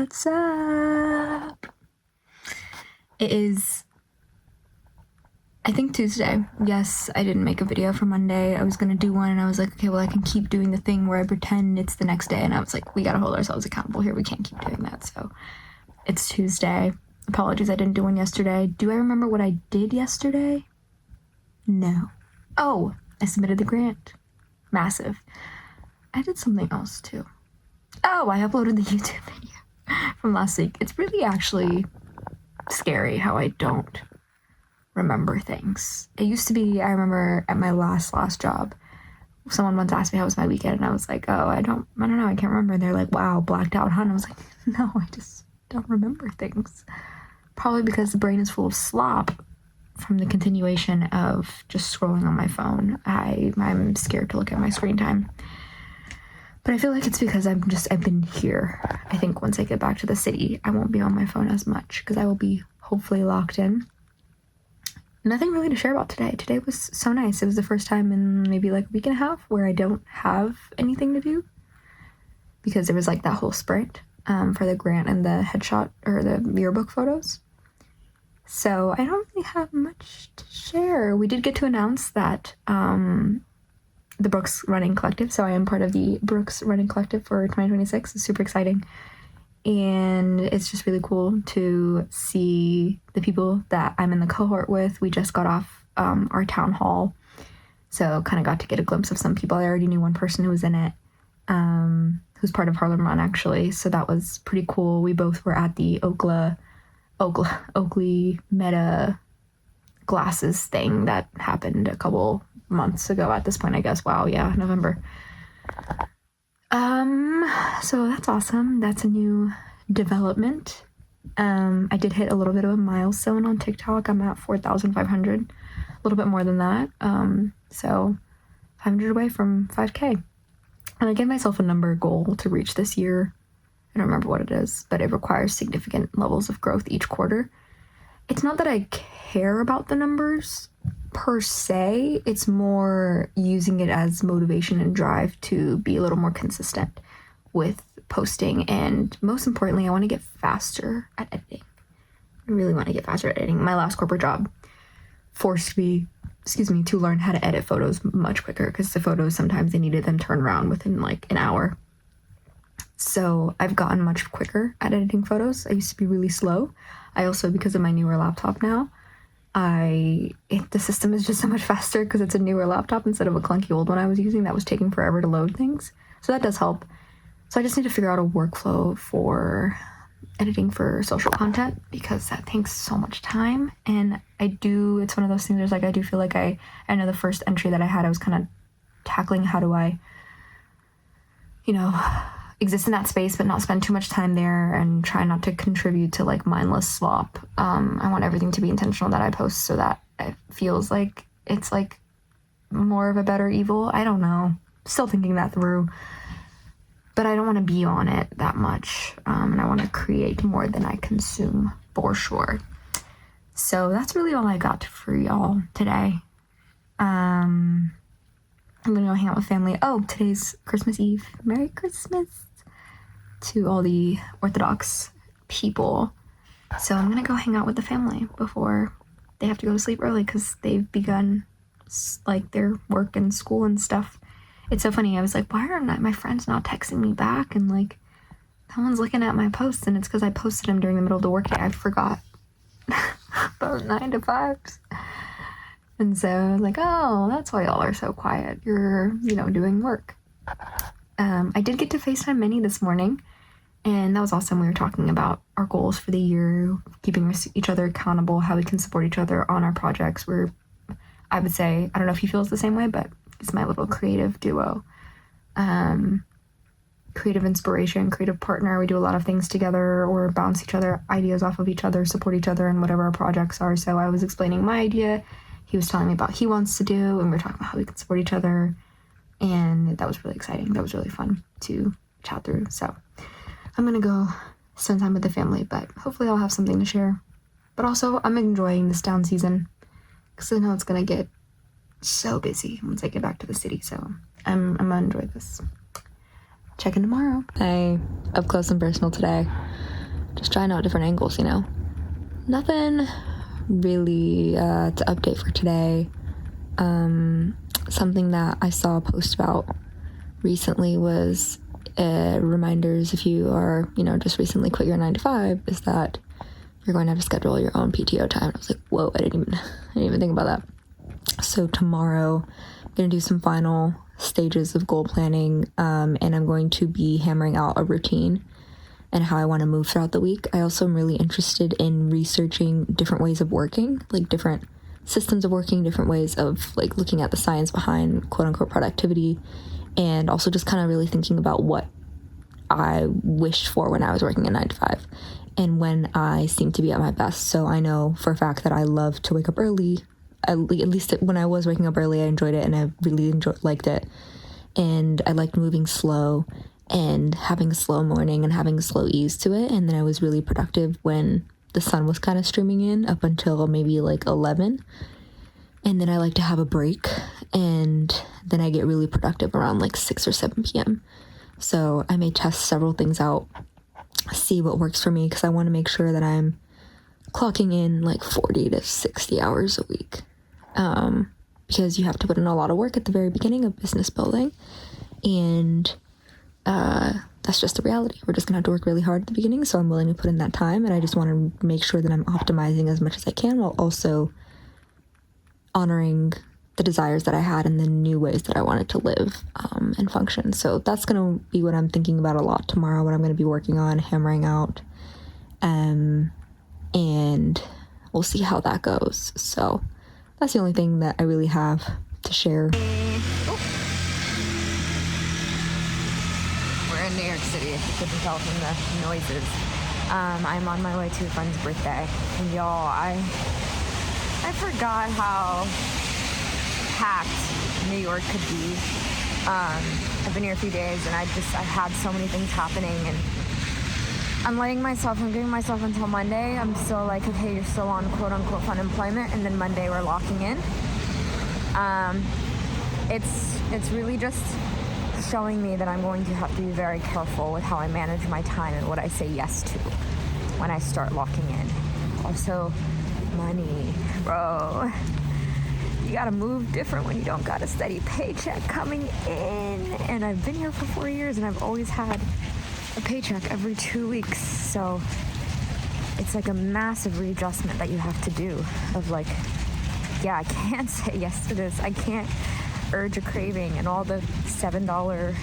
What's up? It is, I think, Tuesday. Yes, I didn't make a video for Monday. I was gonna do one and I was like, okay, well, I can keep doing the thing where I pretend it's the next day. And I was like, we gotta hold ourselves accountable here. We can't keep doing that. So it's Tuesday. Apologies, I didn't do one yesterday. Do I remember what I did yesterday? No. Oh, I submitted the grant. Massive. I did something else too. Oh, I uploaded the YouTube video from last week. It's really actually scary how I don't remember things. It used to be, I remember at my last job, someone once asked me how was my weekend, and I was like, oh, I don't know, I can't remember. And they're like, wow, blacked out, huh? And I was like, no, I just don't remember things. Probably because the brain is full of slop from the continuation of just scrolling on my phone. I'm scared to look at my screen time. But I feel like it's because I've been here. I think once I get back to the city, I won't be on my phone as much because I will be hopefully locked in. Nothing really to share about today. Today was so nice. It was the first time in maybe like a week and a half where I don't have anything to do because there was like that whole sprint for the grant and the headshot or the yearbook photos. So I don't really have much to share. We did get to announce that the Brooks Running Collective. So I am part of the Brooks Running Collective for 2026. It's super exciting. And it's just really cool to see the people that I'm in the cohort with. We just got off our town hall. So kind of got to get a glimpse of some people. I already knew one person who was in it, who's part of Harlem Run actually. So that was pretty cool. We both were at the Oakley Meta glasses thing that happened a couple months ago at this point, I guess. Wow, yeah, November. So that's awesome. That's a new development. I did hit a little bit of a milestone on TikTok. I'm at 4,500, a little bit more than that. So 500 away from 5K. And I gave myself a number goal to reach this year. I don't remember what it is, but it requires significant levels of growth each quarter. It's not that I care about the numbers per se. It's more using it as motivation and drive to be a little more consistent with posting. And most importantly, I want to get faster at editing. I really want to get faster at editing. My last corporate job forced me, to learn how to edit photos much quicker because the photos, sometimes they needed them turned around within like an hour. So I've gotten much quicker at editing photos. I used to be really slow. I also, because of my newer laptop now, the system is just so much faster because it's a newer laptop instead of a clunky old one I was using that was taking forever to load things. So that does help. So I just need to figure out a workflow for editing for social content because that takes so much time. And it's one of those things where I do feel like I know the first entry that I had, I was kind of tackling how do I, exist in that space but not spend too much time there and try not to contribute to like mindless slop. I want everything to be intentional that I post so that it feels like it's like more of a better evil. I don't know. Still thinking that through. But I don't want to be on it that much. And I want to create more than I consume for sure. So that's really all I got for y'all today. I'm gonna go hang out with family. Oh, today's Christmas Eve. Merry Christmas to all the Orthodox people. So I'm gonna go hang out with the family before they have to go to sleep early because they've begun like their work and school and stuff. It's so funny. I was like, why are my friends not texting me back? And like, no one's looking at my posts, and it's because I posted them during the middle of the workday. I forgot about 9 to 5s. And so I was like, oh, that's why y'all are so quiet. You're, doing work. I did get to FaceTime Minnie this morning, and that was awesome. We were talking about our goals for the year, keeping each other accountable, how we can support each other on our projects. I would say, I don't know if he feels the same way, but it's my little creative duo. Creative inspiration, creative partner. We do a lot of things together or bounce each other ideas off of each other, support each other in whatever our projects are. So I was explaining my idea. He was telling me about what he wants to do, and we were talking about how we can support each other. And that was really exciting. That was really fun to chat through. So I'm going to go spend time with the family, but hopefully I'll have something to share. But also I'm enjoying this down season because I know it's going to get so busy once I get back to the city. So I'm going to enjoy this. Check in tomorrow. Hey, up close and personal today. just trying out different angles, Nothing really to update for today. Something that I saw a post about recently was reminders if you are, just recently quit your 9 to 5, is that you're going to have to schedule your own PTO time. I was like, whoa, I didn't even think about that. So tomorrow I'm going to do some final stages of goal planning, and I'm going to be hammering out a routine and how I want to move throughout the week. I also am really interested in researching different ways of working, like different systems of working, different ways of like looking at the science behind quote unquote productivity, and also just kind of really thinking about what I wished for when I was working a 9 to 5 and when I seem to be at my best. So I know for a fact that I love to wake up early. At least when I was waking up early, I enjoyed it and I really liked it. And I liked moving slow and having a slow morning and having a slow ease to it. And then I was really productive when the sun was kind of streaming in up until maybe like 11. And then I like to have a break, and then I get really productive around like 6 or 7 p.m. So I may test several things out, see what works for me, because I want to make sure that I'm clocking in like 40 to 60 hours a week. Because you have to put in a lot of work at the very beginning of business building, and that's just the reality. We're just gonna have to work really hard at the beginning, so I'm willing to put in that time, and I just want to make sure that I'm optimizing as much as I can while also honoring the desires that I had and the new ways that I wanted to live and function. So that's gonna be what I'm thinking about a lot tomorrow, what I'm gonna be working on, hammering out, and we'll see how that goes. So that's the only thing that I really have to share. We're in New York City, if you couldn't tell from the noises. I'm on my way to a friend's birthday. And y'all, I forgot how packed New York could be. I've been here a few days and I've had so many things happening, and I'm giving myself until Monday. I'm still like, okay, you're still on quote unquote unemployment, and then Monday we're locking in. It's really just showing me that I'm going to have to be very careful with how I manage my time and what I say yes to when I start locking in. Also, money, bro. You gotta move different when you don't got a steady paycheck coming in. And I've been here for 4 years and I've always had a paycheck every 2 weeks. So it's like a massive readjustment that you have to do of like, yeah, I can't say yes to this. I can't urge a craving, and all the $7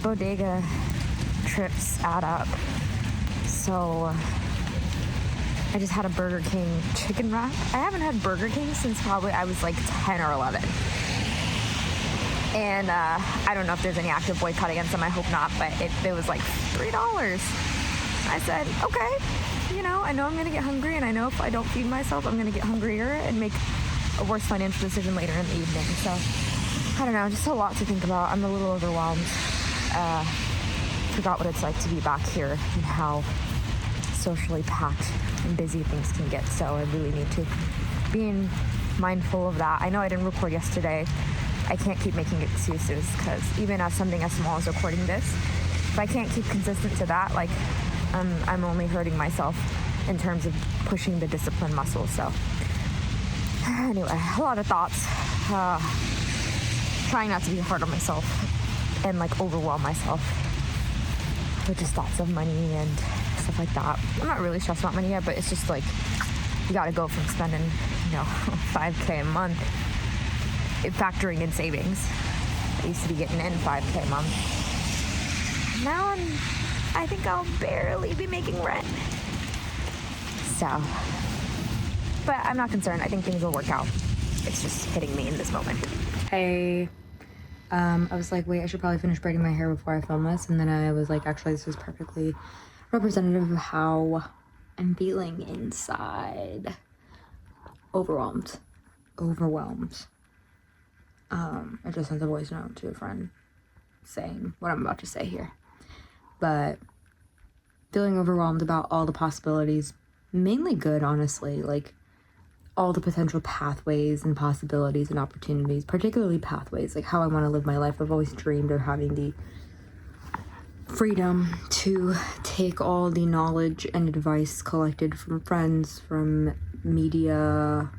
bodega trips add up. So I just had a Burger King chicken wrap. I haven't had Burger King since probably I was like 10 or 11. And I don't know if there's any active boycott against them. I hope not, but it was like $3. I said, okay, I know I'm going to get hungry, and I know if I don't feed myself, I'm going to get hungrier and make a worse financial decision later in the evening. So, I don't know, just a lot to think about. I'm a little overwhelmed. Forgot what it's like to be back here and how socially packed and busy things can get. So I really need to be mindful of that. I know I didn't record yesterday. I can't keep making excuses, because even as something as small as recording this, if I can't keep consistent to that, like I'm only hurting myself in terms of pushing the discipline muscle. So anyway, a lot of thoughts. Trying not to be hard on myself and like overwhelm myself with just thoughts of money and stuff like that. I'm not really stressed about money yet, but it's just like you gotta go from spending, $5K a month, factoring in savings. I used to be getting in $5K a month. Now I think I'll barely be making rent. So, but I'm not concerned. I think things will work out. It's just hitting me in this moment. Hey, I was like, wait, I should probably finish braiding my hair before I film this. And then I was like, actually, this is perfectly representative of how I'm feeling inside. Overwhelmed. I just sent a voice note to a friend saying what I'm about to say here. But feeling overwhelmed about all the possibilities, mainly good, honestly, like all the potential pathways and possibilities and opportunities, particularly pathways, like how I want to live my life. I've always dreamed of having the freedom to take all the knowledge and advice collected from friends, from media,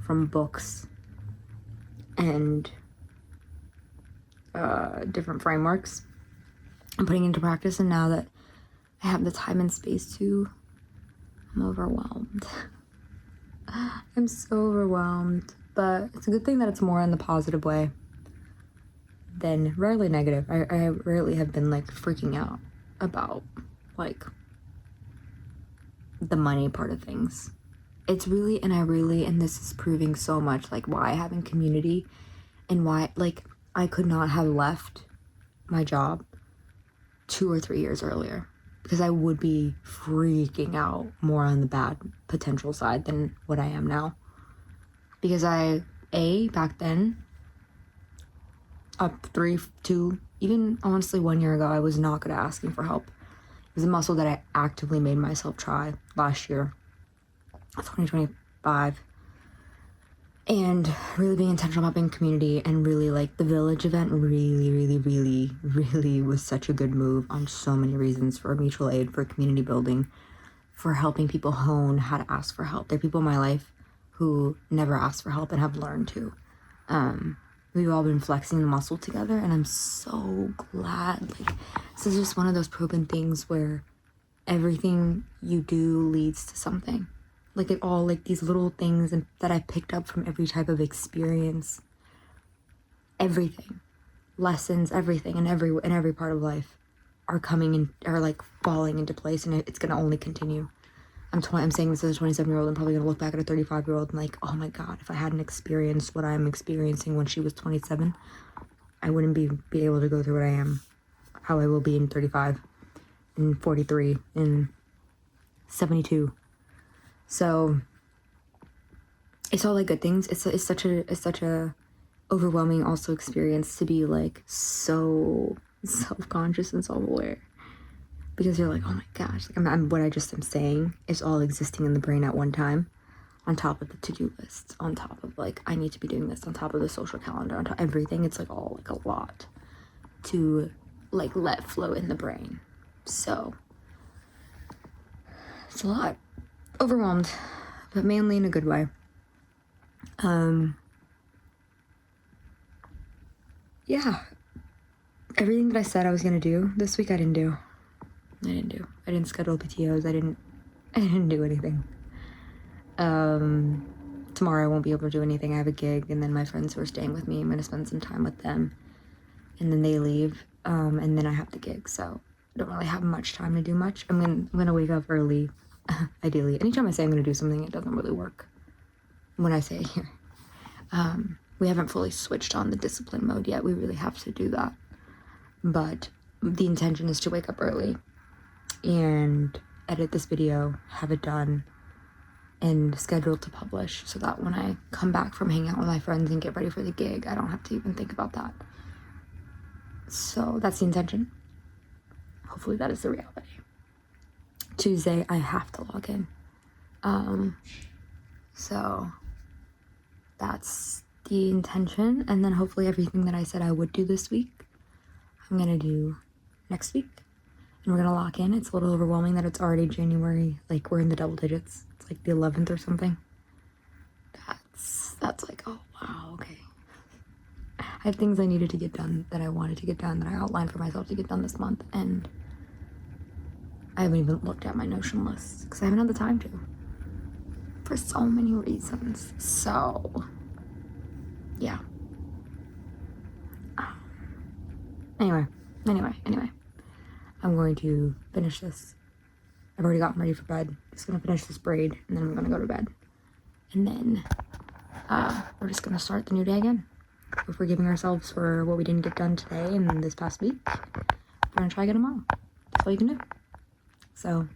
from books, and different frameworks, and putting into practice. And now that I have the time and space to, I'm overwhelmed. I'm so overwhelmed, but it's a good thing that it's more in the positive way than rarely negative. I rarely have been like freaking out about like the money part of things. It's really, and this is proving so much like why having community and why like I could not have left my job 2 or 3 years earlier, because I would be freaking out more on the bad potential side than what I am now. Because back then, up 3, 2, even honestly 1 year ago, I was not good at asking for help. It was a muscle that I actively made myself try last year, 2025. And really being intentional about being community, and really like the village event really was such a good move on so many reasons, for mutual aid, for community building, for helping people hone how to ask for help. There are people in my life who never asked for help and have learned to. We've all been flexing the muscle together, and I'm so glad. Like, this is just one of those proven things where everything you do leads to something. Like, it all, like, these little things that I picked up from every type of experience, everything, lessons, everything, in every part of life are coming in, are like falling into place, and it's gonna only continue. I'm saying this as a 27-year-old. I'm probably gonna look back at a 35-year-old and like, oh my god, if I hadn't experienced what I'm experiencing when she was 27, I wouldn't be able to go through what I am, how I will be in 35, in 43, in 72. So it's all like good things. It's such a overwhelming also experience to be like so self-conscious and self-aware, because you're like, oh my gosh, like what I just am saying is all existing in the brain at one time, on top of the to-do lists, on top of like I need to be doing this, on top of the social calendar, on top of everything. It's like all like a lot to like let flow in the brain. So it's a lot. Overwhelmed, but mainly in a good way. Yeah, everything that I said I was gonna do this week, I didn't do. I didn't schedule PTOs. I didn't do anything. Tomorrow I won't be able to do anything. I have a gig, and then my friends who are staying with me, I'm gonna spend some time with them, and then they leave, and then I have the gig, so I don't really have much time to do much. I'm gonna wake up early. Ideally, anytime I say I'm going to do something, it doesn't really work. When I say here, we haven't fully switched on the discipline mode yet. We really have to do that. But the intention is to wake up early and edit this video, have it done, and scheduled to publish, so that when I come back from hanging out with my friends and get ready for the gig, I don't have to even think about that. So that's the intention. Hopefully that is the reality. Tuesday, I have to log in. So that's the intention. And then hopefully everything that I said I would do this week, I'm gonna do next week. And we're gonna lock in. It's a little overwhelming that it's already January. Like, we're in the double digits. It's like the 11th or something. That's like, oh wow, okay. I have things I needed to get done, that I wanted to get done, that I outlined for myself to get done this month, and I haven't even looked at my Notion list because I haven't had the time to, for so many reasons. So yeah. Anyway, I'm going to finish this. I've already gotten ready for bed. Just gonna finish this braid, and then I'm gonna go to bed. And then we're just gonna start the new day again. We're forgiving ourselves for what we didn't get done today and this past week. We're gonna try again tomorrow. That's all you can do. So,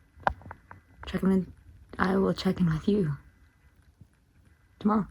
I will check in with you tomorrow.